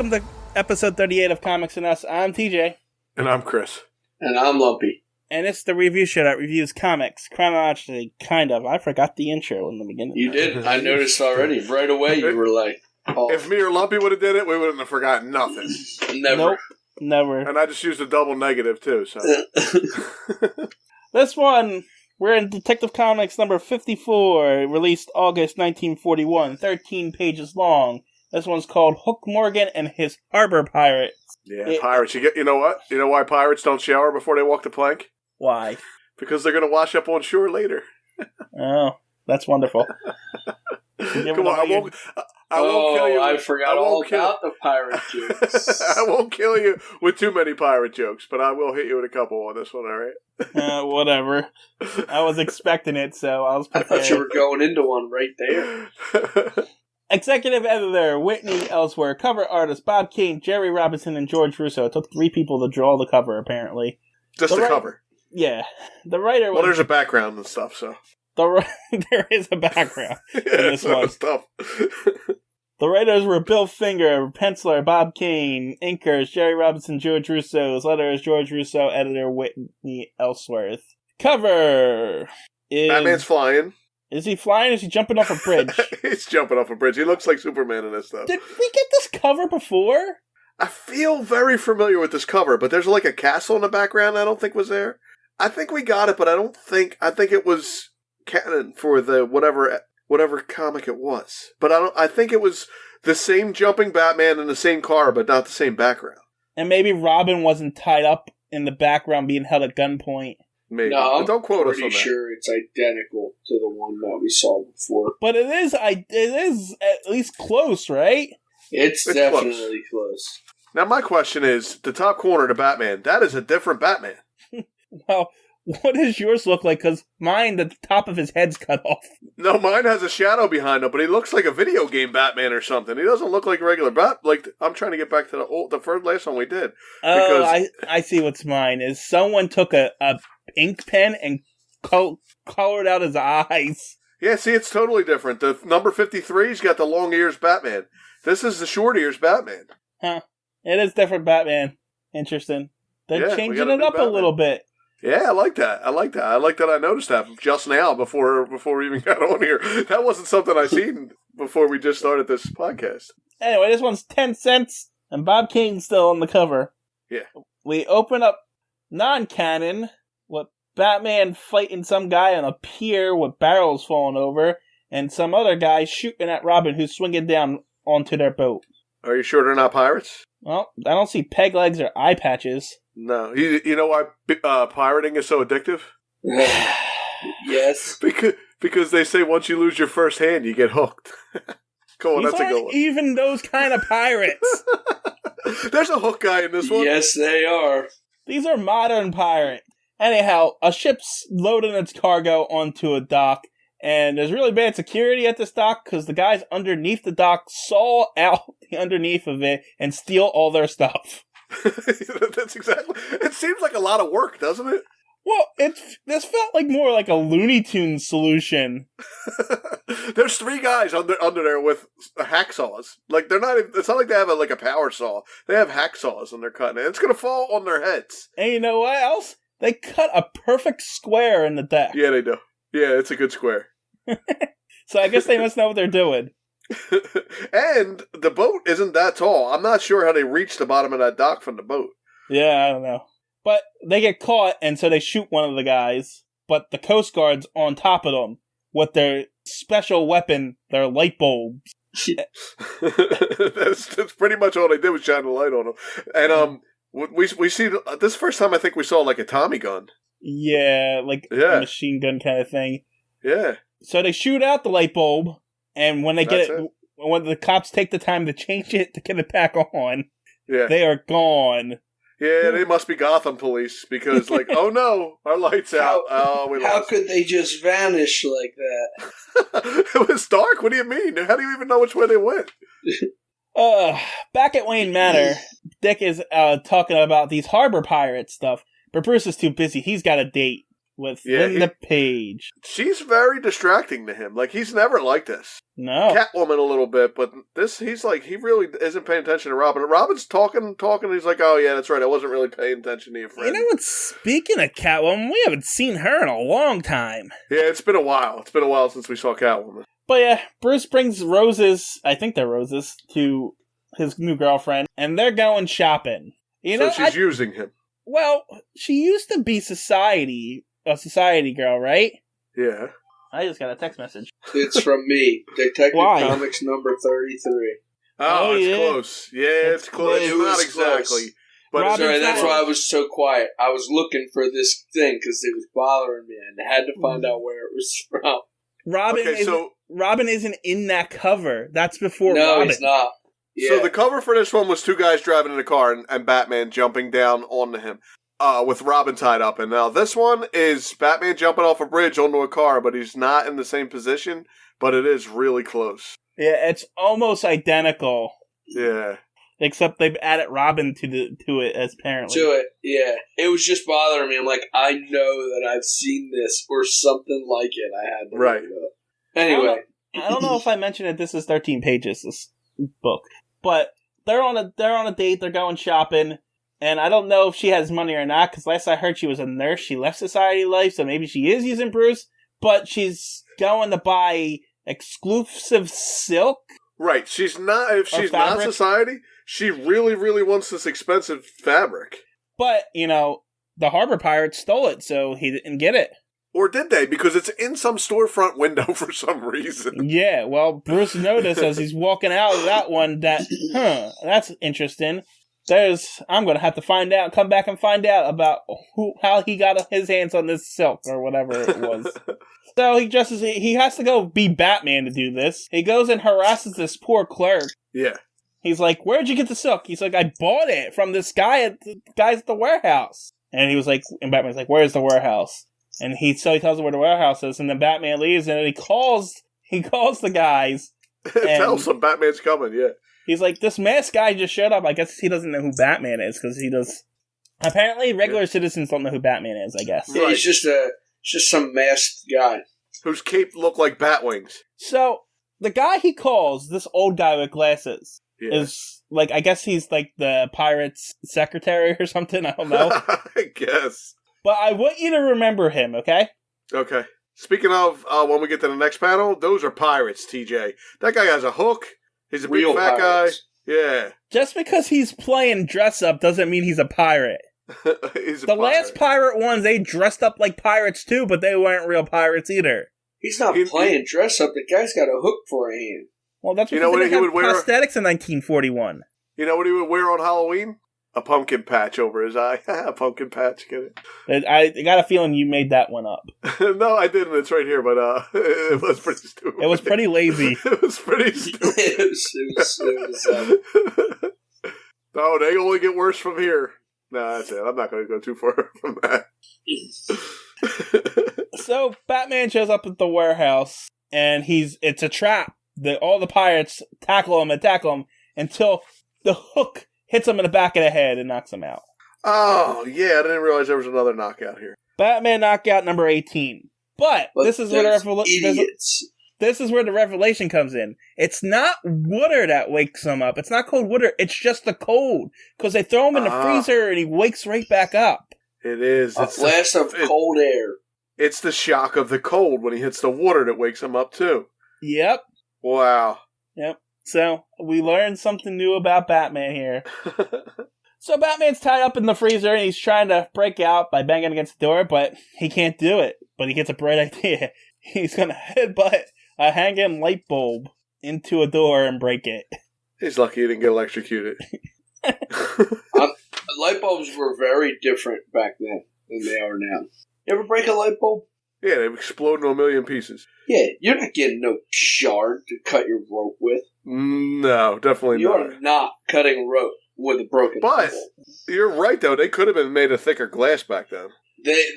Welcome to episode 38 of Comics and Us. I'm TJ. And I'm Chris. And I'm Lumpy. And it's the review show that reviews comics chronologically, kind of. I forgot the intro in the beginning. You did. I noticed already. Right away you were like... Oh. If me or Lumpy would have did it, we wouldn't have forgotten nothing. Never. Nope, never. And I just used a double negative, too, so... This one, we're in Detective Comics number 54, released August 1941, 13 pages long. This one's called Hook Morgan and His Harbor Pirates. Yeah, pirates. You know what? You know why pirates don't shower before they walk the plank? Why? Because they're going to wash up on shore later. Oh, that's wonderful. Come on, I won't kill you. I forgot all about the pirate jokes. I won't kill you with too many pirate jokes, but I will hit you with a couple on this one, alright? Whatever. I was expecting it, so I was prepared. I thought you were going into one right there. Executive editor, Whitney Ellsworth. Cover artist, Bob Kane, Jerry Robinson, and George Russo. It took 3 people to draw the cover, apparently. Just the cover? Yeah. The writer was... Well, there's a background and stuff, so... There is a background in this one. Stuff. The writers were Bill Finger, penciler Bob Kane, inkers Jerry Robinson, George Russo, letters George Russo, editor Whitney Ellsworth. Cover is... Batman's flying. Is he flying or is he jumping off a bridge? He's jumping off a bridge. He looks like Superman in this stuff. Did we get this cover before? I feel very familiar with this cover, but there's like a castle in the background I don't think was there. I think we got it, but I think it was canon for the whatever comic it was. But I think it was the same jumping Batman in the same car, but not the same background. And maybe Robin wasn't tied up in the background being held at gunpoint. Maybe. No, but don't quote us on that. I'm pretty sure it's identical to the one that we saw before. But it is at least close, right? It's definitely close. Now my question is, the top corner to Batman, that is a different Batman. Well, what does yours look like? Because mine, the top of his head's cut off. No, mine has a shadow behind him, but he looks like a video game Batman or something. He doesn't look like a regular like, I'm trying to get back to the last one we did. Oh, I see what's mine is. Someone took a ink pen and colored out his eyes. Yeah, see, it's totally different. The number 53's got the long ears Batman. This is the short ears Batman. Huh. It is different Batman. Interesting. They're changing it up a little bit. Yeah, I like that. I like that I noticed that just now before we even got on here. That wasn't something I seen before we just started this podcast. Anyway, this one's 10 cents, and Bob Kane's still on the cover. Yeah. We open up non-canon with Batman fighting some guy on a pier with barrels falling over, and some other guy shooting at Robin who's swinging down onto their boat. Are you sure they're not pirates? Well, I don't see peg legs or eye patches. No. You know why pirating is so addictive? Yes. Because they say once you lose your first hand, you get hooked. Come on, that's a good one. Even those kind of pirates. There's a hook guy in this one. Yes, they are. These are modern pirates. Anyhow, a ship's loading its cargo onto a dock, and there's really bad security at this dock because the guys underneath the dock saw out the underneath of it and steal all their stuff. That's exactly. It seems like a lot of work, doesn't it? Well, this felt like more like a Looney Tunes solution. There's 3 guys under there with hacksaws. Like they're not. It's not like they have a power saw. They have hacksaws and they're cutting it. It's gonna fall on their heads. And you know what else? They cut a perfect square in the deck. Yeah, they do. Yeah, it's a good square. So I guess they must know what they're doing. And the boat isn't that tall. I'm not sure how they reach the bottom of that dock from the boat. Yeah, I don't know. But they get caught, and so they shoot one of the guys. But the Coast Guard's on top of them with their special weapon, their light bulbs. That's pretty much all they did was shine the light on them. And we see this first time I think we saw like a Tommy gun. Yeah, like a machine gun kind of thing. Yeah. So they shoot out the light bulb, and when they when the cops take the time to change it to get it back on, they are gone. Yeah, they must be Gotham police because, like, oh no, our light's out. Oh, we lost. How could they just vanish like that? It was dark. What do you mean? How do you even know which way they went? Back at Wayne Manor, Dick is talking about these harbor pirate stuff, but Bruce is too busy. He's got a date with Linda Page. She's very distracting to him. Like, he's never like this. No. Catwoman a little bit, but he's like, he really isn't paying attention to Robin. Robin's talking, and he's like, oh yeah, that's right, I wasn't really paying attention to your friend. You know what, speaking of Catwoman, we haven't seen her in a long time. Yeah, it's been a while. It's been a while since we saw Catwoman. But yeah, Bruce brings roses, I think they're roses, to his new girlfriend, and they're going shopping. So she's using him. Well, she used to be a society girl, right? Yeah. I just got a text message. It's from me. Detective Why? Comics number 33. Oh, it's close. Yeah, it's close. It Not was exactly. Close. But Sorry, that's why I was so quiet. I was looking for this thing because it was bothering me, and I had to find out where it was from. Robin isn't in that cover. That's before no, Robin. No, he's not. Yeah. So the cover for this one was two guys driving in a car and Batman jumping down onto him with Robin tied up. And now this one is Batman jumping off a bridge onto a car, but he's not in the same position, but it is really close. Yeah, it's almost identical. Yeah. Except they've added Robin to it as apparently. To it, yeah. It was just bothering me. I'm like, I know that I've seen this or something like it. I had to look it up. Anyway. I don't know if I mentioned it. This is 13 pages, this book. But they're on a date, they're going shopping, and I don't know if she has money or not, because last I heard she was a nurse, she left society life, so maybe she is using Bruce, but she's going to buy exclusive silk. Right, she's not society, she really, really wants this expensive fabric. But, the harbor pirates stole it, so he didn't get it. Or did they? Because it's in some storefront window for some reason. Yeah, well, Bruce noticed as he's walking out of that one that, that's interesting. I'm going to have to come back and find out about how he got his hands on this silk or whatever it was. So he has to go be Batman to do this. He goes and harasses this poor clerk. Yeah. He's like, where'd you get the silk? He's like, I bought it from this guy at the warehouse. And Batman's like, where's the warehouse? And he tells him where the warehouse is, and then Batman leaves, and then he calls the guys. Tells them Batman's coming, yeah. He's like, this masked guy just showed up. I guess he doesn't know who Batman is, because he does. Apparently, regular citizens don't know who Batman is, I guess. Yeah, he's just some masked guy. Whose cape look like bat wings. So, the guy he calls, this old guy with glasses, is, like, I guess he's, like, the pirate's secretary or something, I don't know. I guess. But I want you to remember him, okay? Okay. Speaking of, when we get to the next panel, those are pirates, TJ. That guy has a hook. He's a Real big fat pirates. guy. Yeah. Just because he's playing dress up doesn't mean he's a pirate. He's a the pirate. last pirate ones, they dressed up like pirates too, but they weren't real pirates either. He's not playing dress up. The guy's got a hook for a hand. Well, that's because they didn't have prosthetics in 1941. You know what he would wear on Halloween? A pumpkin patch over his eye. A pumpkin patch, get it? I got a feeling you made that one up. No, I didn't. It's right here, but it was pretty stupid. It was pretty lazy. It was pretty stupid. No, they only get worse from here. No, that's it. I'm not going to go too far from that. So, Batman shows up at the warehouse, and it's a trap. All the pirates tackle him until the hook hits him in the back of the head and knocks him out. Oh, yeah, I didn't realize there was another knockout here. Batman knockout number 18. But this is where the revelation comes in. It's not water that wakes him up. It's not cold water. It's just the cold. Because they throw him in the freezer and he wakes right back up. It is. A blast of cold air. It's the shock of the cold when he hits the water that wakes him up, too. Yep. Wow. Yep. So, we learned something new about Batman here. So, Batman's tied up in the freezer, and he's trying to break out by banging against the door, but he can't do it. But he gets a bright idea. He's going to headbutt a hanging light bulb into a door and break it. He's lucky he didn't get electrocuted. Light bulbs were very different back then than they are now. You ever break a light bulb? Yeah, they explode in a million pieces. Yeah, you're not getting no shard to cut your rope with. No, definitely not. You're not cutting rope with a broken light bulb. You're right, though. They could have been made of thicker glass back then.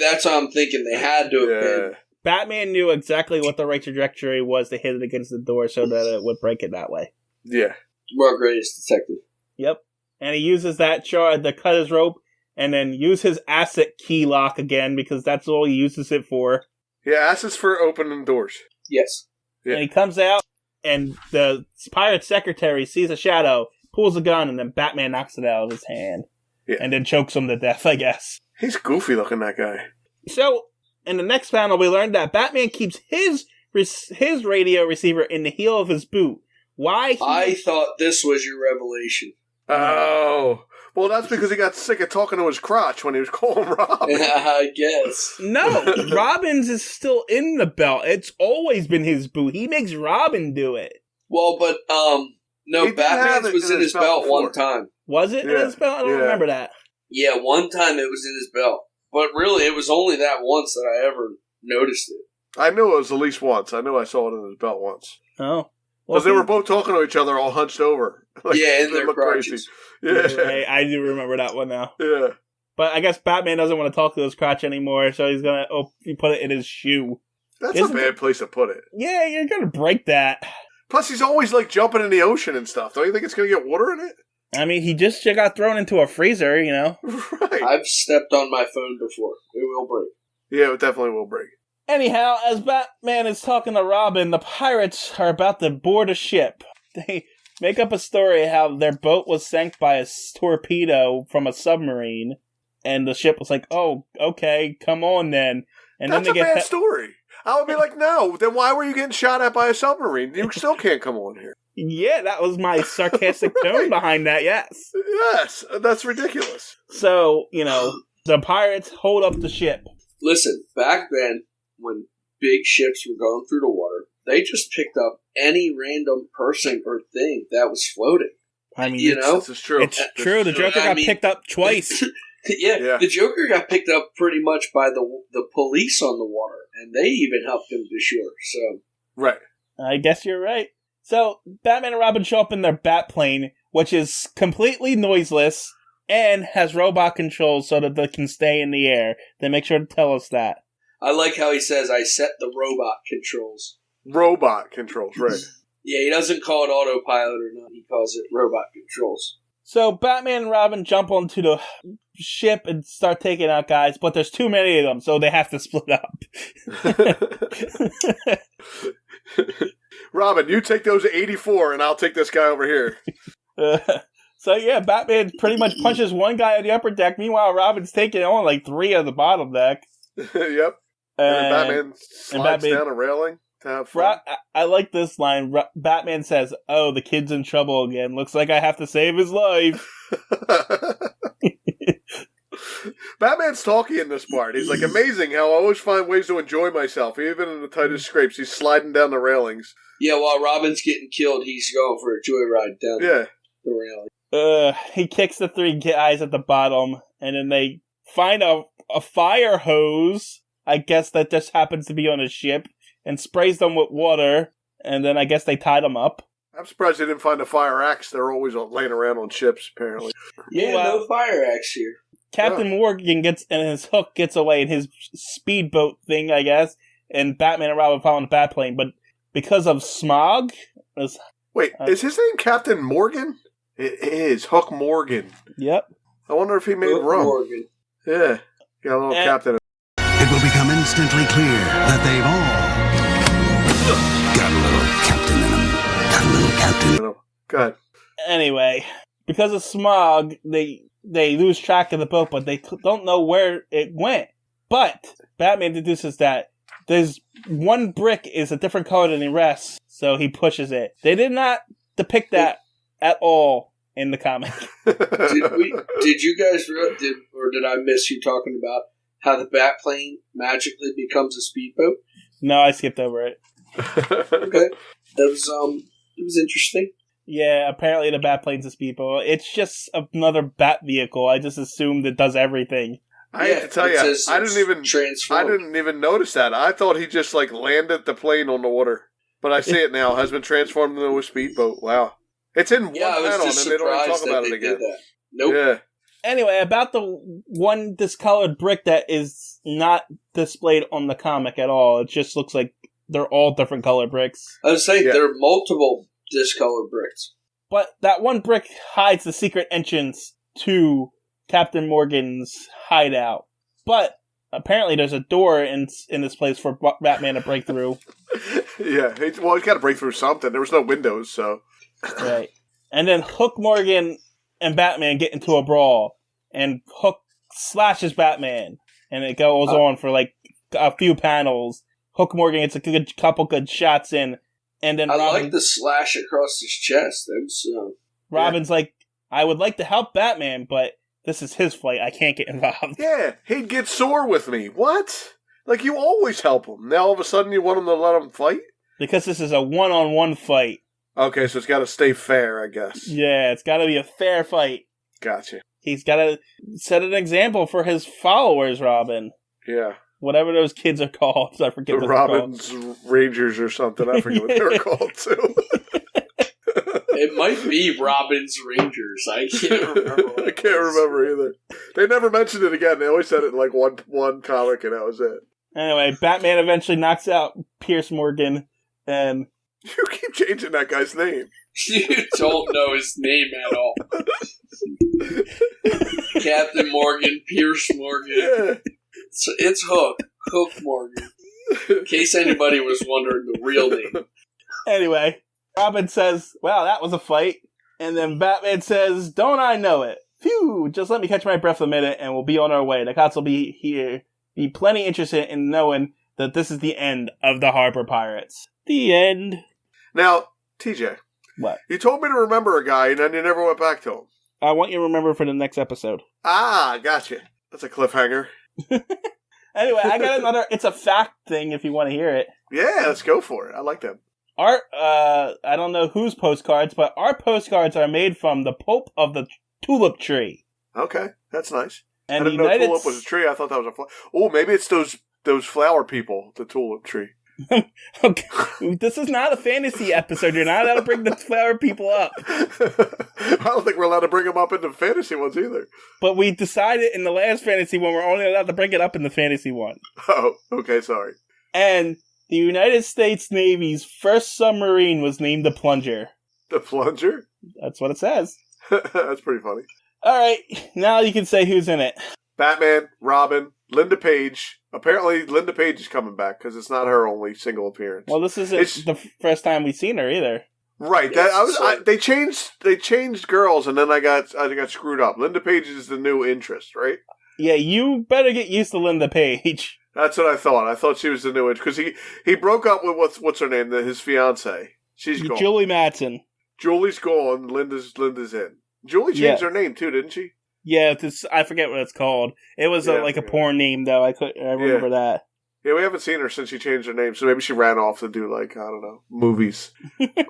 That's what I'm thinking. They had to have been. Batman knew exactly what the right trajectory was to hit it against the door so that it would break it that way. Yeah. World greatest detective. Yep. And he uses that shard to cut his rope, and then use his asset key lock again because that's all he uses it for. Yeah, assets for opening doors. Yes. Yeah. And he comes out, and the pirate secretary sees a shadow, pulls a gun, and then Batman knocks it out of his hand. Yeah. And then chokes him to death, I guess. He's goofy looking, that guy. So, in the next panel, we learned that Batman keeps his radio receiver in the heel of his boot. Why? I thought this was your revelation. Oh. Well, that's because he got sick of talking to his crotch when he was calling Robin. I guess. No, Robin's is still in the belt. It's always been his boot. He makes Robin do it. Well, but, no, Batman's was in his belt before. one time. Was it in his belt? I don't remember that. Yeah, one time it was in his belt. But really, it was only that once that I ever noticed it. I knew it was at least once. I knew I saw it in his belt once. Oh. Because they were both talking to each other all hunched over. Like, yeah, in their crotches. Yeah. I do remember that one now. Yeah. But I guess Batman doesn't want to talk to his crotch anymore, so he's going to put it in his shoe. That's a bad place to put it. Yeah, you're going to break that. Plus, he's always, like, jumping in the ocean and stuff. Don't you think it's going to get water in it? I mean, he just got thrown into a freezer, you know? Right. I've stepped on my phone before. It will break. Yeah, it definitely will break. Anyhow, as Batman is talking to Robin, the pirates are about to board a ship. They make up a story how their boat was sank by a torpedo from a submarine, and the ship was like, oh, okay, come on then. And That's then they a bad story. I would be like, no, then why were you getting shot at by a submarine? You still can't come on here. Yeah, that was my sarcastic tone behind that, yes. Yes, that's ridiculous. So, the pirates hold up the ship. Listen, back then, when big ships were going through the water, they just picked up any random person or thing that was floating. I mean, this is true. It's true. The Joker got picked up twice. Yeah, the Joker got picked up pretty much by the police on the water, and they even helped him to shore. So, right. I guess you're right. So, Batman and Robin show up in their Batplane, which is completely noiseless and has robot controls so that they can stay in the air. They make sure to tell us that. I like how he says, I set the robot controls. Robot controls, right. Yeah, he doesn't call it autopilot or not. He calls it robot controls. So, Batman and Robin jump onto the ship and start taking out guys, but there's too many of them, so they have to split up. Robin, you take those 84 and I'll take this guy over here. So yeah, Batman pretty much punches one guy on the upper deck. Meanwhile, Robin's taking on like 3 on the bottom deck. Yep. And Batman slides down a railing to have fun. I like this line. Batman says, "Oh, the kid's in trouble again. Looks like I have to save his life." Batman's talky in this part. He's like, amazing how I always find ways to enjoy myself. Even in the tightest scrapes, he's sliding down the railings. Yeah, while Robin's getting killed, he's going for a joyride down the railing. He kicks the 3 guys at the bottom, and then they find a fire hose, I guess that just happens to be on a ship, and sprays them with water, and then I guess they tied them up. I'm surprised they didn't find a fire axe. They're always laying around on ships, apparently. Yeah, no fire axe here. Captain Morgan gets, and his hook gets away in his speedboat thing, I guess, and Batman and Robin follow in the Batplane, but because of smog... Wait, is his name Captain Morgan? It is. Hook Morgan. Yep. I wonder if he made rum. Morgan. Yeah. Got a little captain. It will become instantly clear that they've all got a little captain in them. Got a little captain in them. Go ahead. Anyway, because of smog, they lose track of the boat, but they don't know where it went. But Batman deduces that there's one brick is a different color than the rest, so he pushes it. They did not depict that at all in the comic. Did you guys or did I miss you talking about how the Batplane magically becomes a speedboat? No, I skipped over it. Okay, it was interesting. Yeah, apparently the Batplane's a speedboat. It's just another Bat vehicle. I just assumed it does everything. I have to tell you, I didn't even notice that. I thought he just landed the plane on the water. But I see it now. Has been transformed into a speedboat. Wow. It's in one panel, and they don't talk about it again. Nope. Yeah. Anyway, about the one discolored brick that is not displayed on the comic at all. It just looks like they're all different color bricks. I was saying there are multiple discolored bricks. But that one brick hides the secret entrance to Captain Morgan's hideout. But apparently there's a door in this place for Batman to break through. Yeah, he's got to break through something. There was no windows, so... Right. And then Hook Morgan and Batman get into a brawl. And Hook slashes Batman. And it goes on for like a few panels. Hook Morgan gets a couple good shots in. And then I like the slash across his chest. Robin's like, I would like to help Batman, but this is his fight. I can't get involved. Yeah, he'd get sore with me. What? Like, you always help him. Now all of a sudden you want him to let him fight? Because this is a one-on-one fight. Okay, so it's got to stay fair, I guess. Yeah, it's got to be a fair fight. Gotcha. He's got to set an example for his followers, Robin. Yeah. Whatever those kids are called. I forget what Robin's they're called. Rangers or something. I forget what they're called, too. It might be Robin's Rangers. I can't remember. I can't remember either. They never mentioned it again. They always said it in like one comic, and that was it. Anyway, Batman eventually knocks out Pierce Morgan, and... You keep changing that guy's name. You don't know his name at all. Captain Morgan, Pierce Morgan. Yeah. It's Hook. Hook Morgan. In case anybody was wondering the real name. Anyway, Robin says, wow, that was a fight. And then Batman says, don't I know it? Phew, just let me catch my breath a minute and we'll be on our way. The cops will be here, be plenty interested in knowing that this is the end of the Harbor Pirates. The end. Now, TJ. What? You told me to remember a guy and then you never went back to him. I want you to remember for the next episode. Ah, gotcha. That's a cliffhanger. Anyway, I got another, it's a fact thing if you want to hear it. Yeah, let's go for it. I like that. I don't know whose postcards, but our postcards are made from the pulp of the tulip tree. Okay, that's nice. And I didn't know tulip was a tree. I thought that was a flower. Oh, maybe it's those flower people, the tulip tree. Okay. This is not a fantasy episode. You're not allowed to bring the flower people up. I don't think we're allowed to bring them up in the fantasy ones either. But we decided in the last fantasy one we're only allowed to bring it up in the fantasy one. Oh, okay, sorry. And the United States Navy's first submarine was named the Plunger. The Plunger? That's what it says. That's pretty funny. All right, now you can say who's in it. Batman, Robin, Linda Page. Apparently, Linda Page is coming back because it's not her only single appearance. Well, this isn't the first time we've seen her either. Right. They changed girls, and then I got screwed up. Linda Page is the new interest, right? Yeah, you better get used to Linda Page. That's what I thought. I thought she was the new interest because he broke up with what's her name, his fiance. She's gone. Julie Madsen. Julie's gone. Linda's in. Julie changed her name too, didn't she? Yeah, I forget what it's called. It was a porn name, though. I remember that. Yeah, we haven't seen her since she changed her name, so maybe she ran off to do, like, I don't know, movies.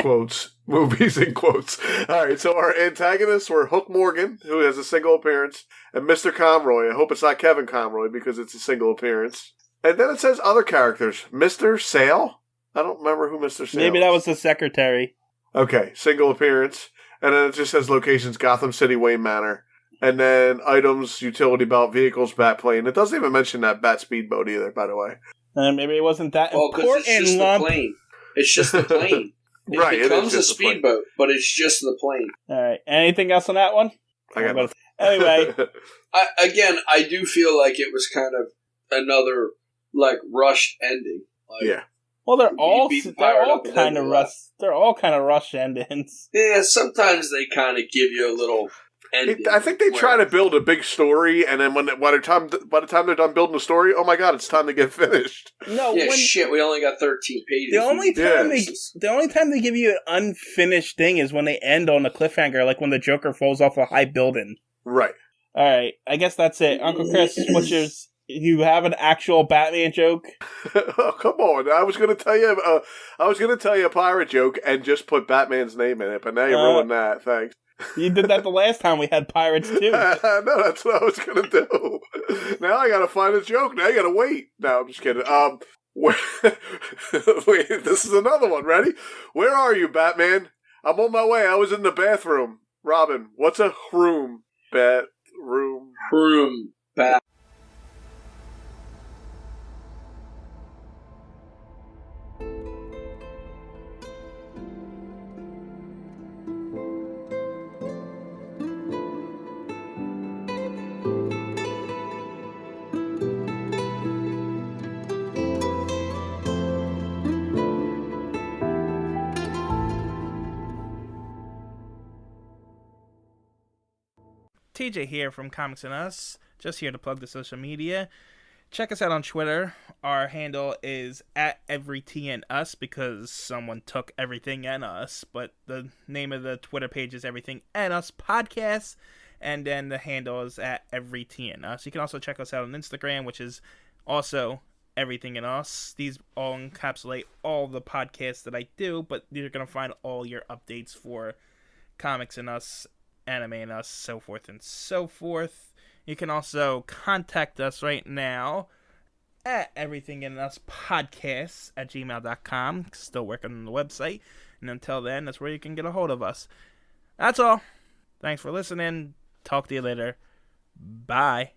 Quotes. Movies in quotes. All right, so our antagonists were Hook Morgan, who has a single appearance, and Mr. Conroy. I hope it's not Kevin Conroy, because it's a single appearance. And then it says other characters. Mr. Sale? I don't remember who Mr. Sale Maybe that was the secretary. Okay, single appearance. And then it just says locations, Gotham City, Wayne Manor. And then items, utility belt, vehicles, bat plane. It doesn't even mention that bat speedboat either, by the way. Maybe it wasn't that important. Well, because it's just the plane. It's just the plane. Right, it becomes a speedboat, but it's just the plane. All right. Anything else on that one? Anyway. I do feel like it was kind of another, like, rushed ending. Like, yeah. Well, they're all kind of rushed. They're all kind of rushed endings. Yeah, sometimes they kind of give you a little ending. I think they try to build a big story, and then by the time they're done building the story, oh my god, it's time to get finished. No, we only got 13 pages. The only time they give you an unfinished thing is when they end on a cliffhanger, like when the Joker falls off a high building. Right. All right, I guess that's it. Uncle Chris, what's yours? You have an actual Batman joke? Oh, come on! I was going to tell you a pirate joke and just put Batman's name in it, but now you ruined that. Thanks. You did that the last time we had pirates too. No, that's what I was going to do. Now I got to find a joke. Now I got to wait. No, I'm just kidding. Wait, this is another one. Ready? Where are you, Batman? I'm on my way. I was in the bathroom. Robin, what's a room? Bathroom. Room. Bat. TJ here from Comics and Us. Just here to plug the social media. Check us out on Twitter. Our handle is @EveryTNUs because someone took Everything and Us, but the name of the Twitter page is Everything and Us Podcast, and then the handle is @EveryTNUs. You can also check us out on Instagram, which is also Everything and Us. These all encapsulate all the podcasts that I do, but you're going to find all your updates for Comics and Us, Anime and Us, so forth and so forth. You can also contact us right now at everythinginUspodcasts@gmail.com. Still working on the website. And until then, that's where you can get a hold of us. That's all. Thanks for listening. Talk to you later. Bye.